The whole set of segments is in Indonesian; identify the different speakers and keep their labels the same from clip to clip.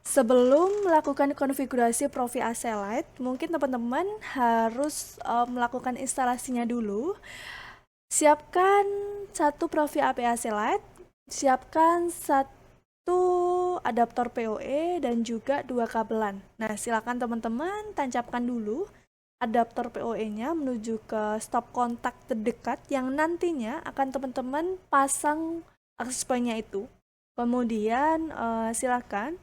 Speaker 1: Sebelum melakukan konfigurasi Profi AC Lite, mungkin teman-teman harus melakukan instalasinya dulu. Siapkan satu Profi AC Lite, siapkan satu adaptor PoE dan juga 2 kabelan. Nah, silakan teman-teman tancapkan dulu adaptor PoE-nya menuju ke stop kontak terdekat yang nantinya akan teman-teman pasang access point-nya itu. Kemudian silakan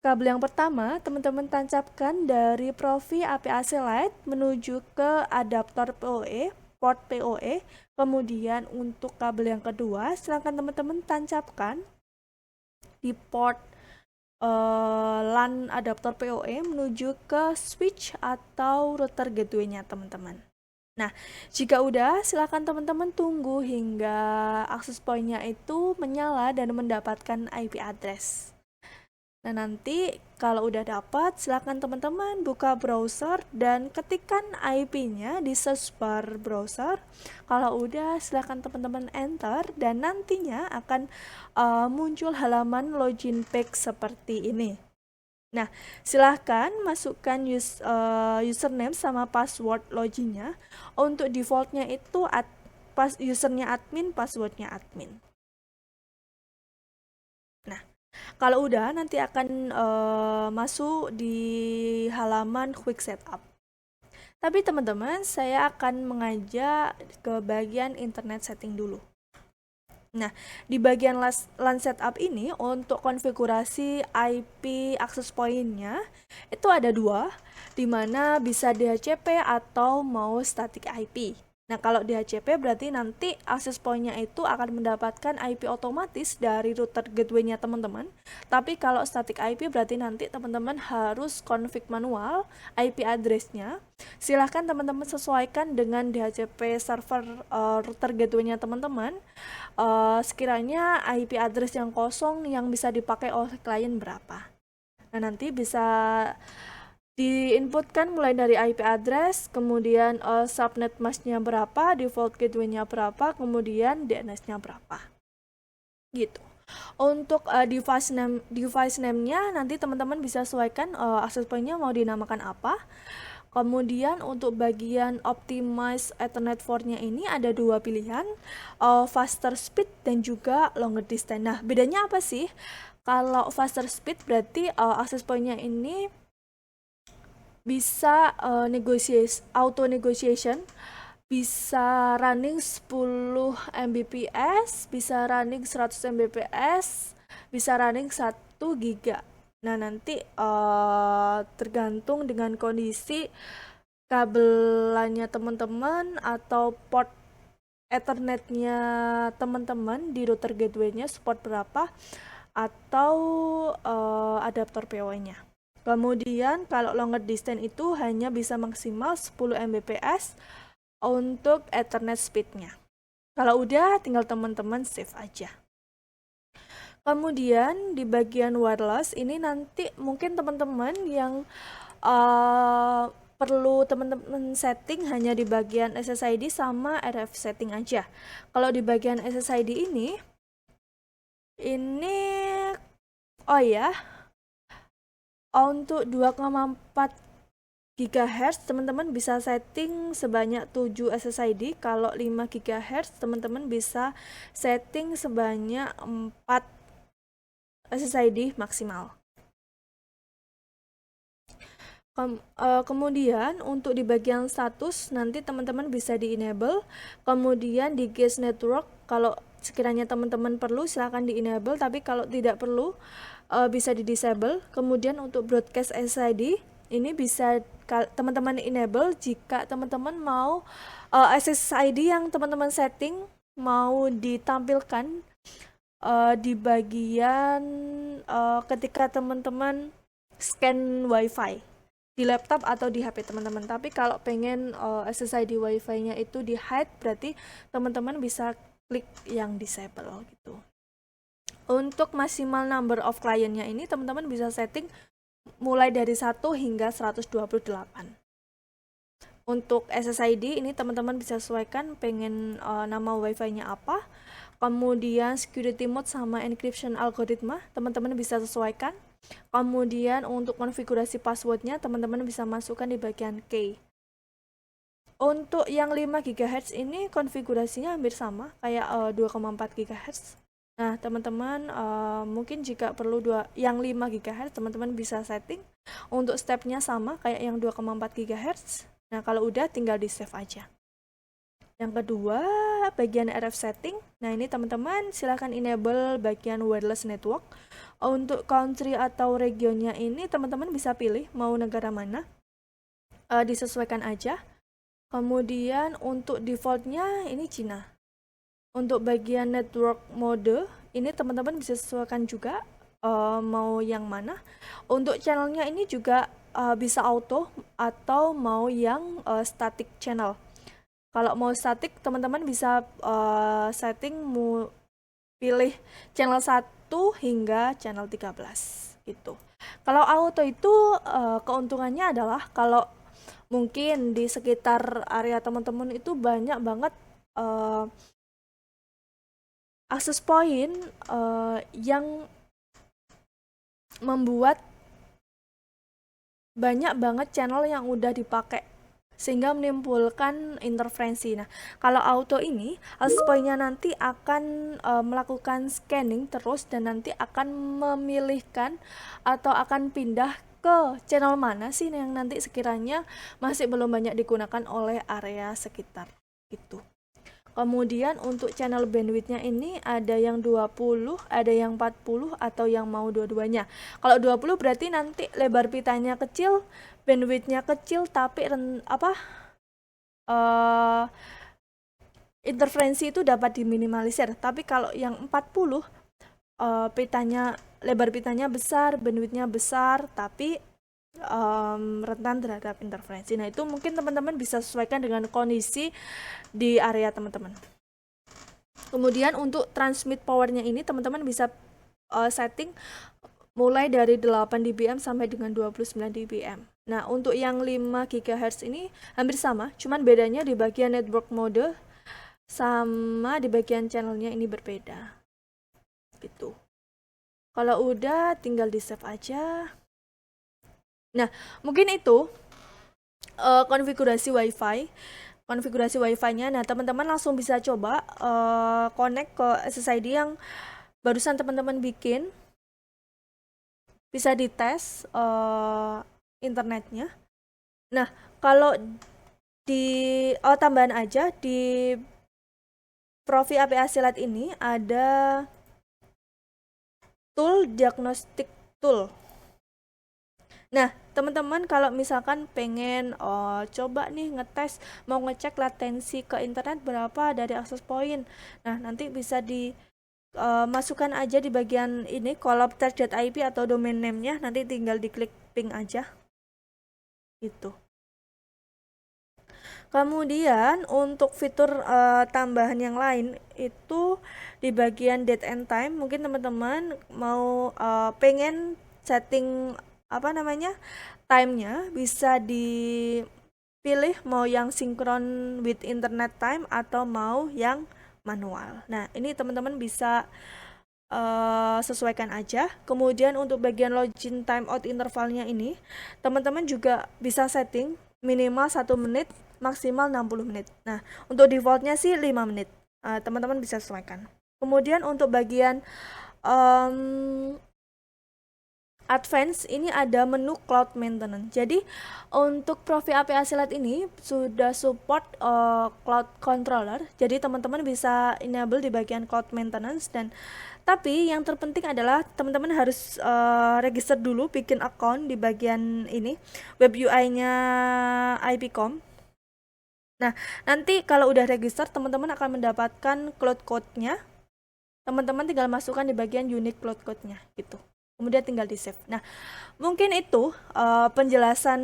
Speaker 1: kabel yang pertama teman-teman tancapkan dari Profi AC Lite menuju ke adaptor PoE, port PoE. Kemudian untuk kabel yang kedua silakan teman-teman tancapkan di port LAN adaptor PoE menuju ke switch atau router gateway-nya teman-teman. Nah, jika udah, silakan teman-teman tunggu hingga access point-nya itu menyala dan mendapatkan IP address. Nah, nanti kalau udah dapat, silakan teman-teman buka browser dan ketikkan IP-nya di search bar browser. Kalau udah, silakan teman-teman enter dan nantinya akan muncul halaman login page seperti ini. Nah, silahkan masukkan username sama password loginnya. Untuk defaultnya itu usernya admin, passwordnya admin. Nah, kalau udah nanti akan masuk di halaman quick setup. Tapi teman-teman, saya akan mengajak ke bagian internet setting dulu. Nah, di bagian LAN setup ini untuk konfigurasi IP access point-nya itu ada 2, di mana bisa DHCP atau mau static IP. Nah, kalau DHCP berarti nanti access point-nya itu akan mendapatkan IP otomatis dari router gateway-nya teman-teman. Tapi kalau static IP berarti nanti teman-teman harus config manual IP address-nya. Silahkan teman-teman sesuaikan dengan DHCP server router gateway-nya teman-teman. Sekiranya IP address yang kosong yang bisa dipakai oleh klien berapa. Nah, nanti bisa diinputkan mulai dari IP address, kemudian subnet masknya berapa, default gateway-nya berapa, kemudian DNS-nya berapa. Gitu. Untuk device name-nya nanti teman-teman bisa sesuaikan access point-nya mau dinamakan apa. Kemudian untuk bagian optimize Ethernet port-nya ini ada 2 pilihan, faster speed dan juga longer distance. Nah, bedanya apa sih? Kalau faster speed berarti access point-nya ini bisa auto negotiation, bisa running 10 Mbps, bisa running 100 Mbps, bisa running 1 giga. Nah, nanti tergantung dengan kondisi kabelannya teman-teman atau port Ethernetnya teman-teman di router gateway-nya support berapa atau adaptor PoE-nya. Kemudian kalau longer distance itu hanya bisa maksimal 10 Mbps untuk Ethernet speed-nya. Kalau udah tinggal teman-teman save aja. Kemudian di bagian wireless ini nanti mungkin teman-teman yang perlu teman-teman setting hanya di bagian SSID sama RF setting aja. Kalau di bagian SSID ini oh ya, untuk 2,4 GHz teman-teman bisa setting sebanyak 7 SSID. Kalau 5 GHz teman-teman bisa setting sebanyak 4 SSID maksimal. Kemudian untuk di bagian status nanti teman-teman bisa di enable. Kemudian di guest network kalau sekiranya teman-teman perlu silahkan di enable, tapi kalau tidak perlu bisa di disable. Kemudian untuk broadcast SSID ini bisa teman-teman enable jika teman-teman mau SSID yang teman-teman setting mau ditampilkan di bagian ketika teman-teman scan wifi di laptop atau di HP teman-teman. Tapi kalau pengen SSID wifi-nya itu di hide berarti teman-teman bisa klik yang disable gitu. Untuk maksimal number of client-nya ini teman-teman bisa setting mulai dari 1 hingga 128. Untuk SSID ini teman-teman bisa sesuaikan pengen nama wifi-nya apa. Kemudian security mode sama encryption algoritma teman-teman bisa sesuaikan. Kemudian untuk konfigurasi passwordnya teman-teman bisa masukkan di bagian key. Untuk yang 5 GHz ini konfigurasinya hampir sama kayak 2,4 GHz. Nah, teman-teman mungkin jika perlu yang 5 GHz teman-teman bisa setting untuk stepnya sama kayak yang 2,4 GHz. Nah, kalau udah tinggal di save aja. Yang kedua, bagian RF setting. Nah, ini teman-teman silahkan enable bagian wireless network. Untuk country atau regionnya ini teman-teman bisa pilih mau negara mana. Disesuaikan aja. Kemudian untuk defaultnya ini Cina. Untuk bagian network mode ini teman-teman bisa sesuaikan juga mau yang mana. Untuk channelnya ini juga bisa auto atau mau yang static channel. Kalau mau static teman-teman bisa setting pilih channel 1 hingga channel 13 gitu. Kalau auto itu keuntungannya adalah kalau mungkin di sekitar area teman-teman itu banyak banget akses point yang membuat banyak banget channel yang udah dipakai sehingga menimbulkan interferensi. Nah, kalau auto ini akses point-nya nanti akan melakukan scanning terus dan nanti akan memilihkan atau akan pindah ke channel mana sih yang nanti sekiranya masih belum banyak digunakan oleh area sekitar itu. Kemudian untuk channel bandwidth-nya ini ada yang 20, ada yang 40 atau yang mau dua-duanya. Kalau 20 berarti nanti lebar pitanya kecil, bandwidth-nya kecil tapi interferensi itu dapat diminimalisir. Tapi kalau yang 40 lebar pitanya besar, bandwidth-nya besar tapi rentan terhadap interferensi. Nah, itu mungkin teman-teman bisa sesuaikan dengan kondisi di area teman-teman. Kemudian untuk transmit powernya ini teman-teman bisa setting mulai dari 8 dBm sampai dengan 29 dBm. Nah, untuk yang 5 GHz ini hampir sama, cuman bedanya di bagian network mode sama di bagian channelnya ini berbeda. Gitu. Kalau udah tinggal di save aja. Nah, mungkin itu konfigurasi wifi-nya. Nah, teman-teman langsung bisa coba connect ke SSID yang barusan teman-teman bikin. Bisa dites internetnya. Nah, kalau tambahan aja di Profi APA Silat ini ada tool diagnostic tool. Nah, teman-teman kalau misalkan pengen coba nih ngetes mau ngecek latensi ke internet berapa dari akses point. Nah, nanti bisa masukkan aja di bagian ini coloptest.ip atau domain name-nya, nanti tinggal diklik ping aja. Gitu. Kemudian untuk fitur tambahan yang lain itu di bagian date and time, mungkin teman-teman mau pengen setting time-nya bisa dipilih mau yang sinkron with internet time atau mau yang manual. Nah, ini teman-teman bisa sesuaikan aja. Kemudian untuk bagian login timeout intervalnya ini teman-teman juga bisa setting minimal 1 menit, maksimal 60 menit. Nah, untuk defaultnya sih 5 menit. Teman-teman bisa sesuaikan. Kemudian untuk bagian advance ini ada menu cloud maintenance. Jadi untuk Profi APA Silat ini sudah support cloud controller. Jadi teman-teman bisa enable di bagian cloud maintenance tapi yang terpenting adalah teman-teman harus register dulu, bikin account di bagian ini web UI-nya IPcom. Nah, nanti kalau udah register teman-teman akan mendapatkan cloud code-nya. Teman-teman tinggal masukkan di bagian unique cloud code-nya gitu. Kemudian tinggal di save. Nah, mungkin itu penjelasan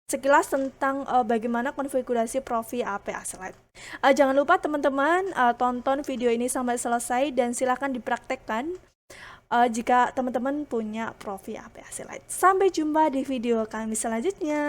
Speaker 1: sekilas tentang bagaimana konfigurasi Profi APA Silat. Jangan lupa teman-teman tonton video ini sampai selesai dan silakan dipraktekkan jika teman-teman punya Profi APA Silat. Sampai jumpa di video kami selanjutnya.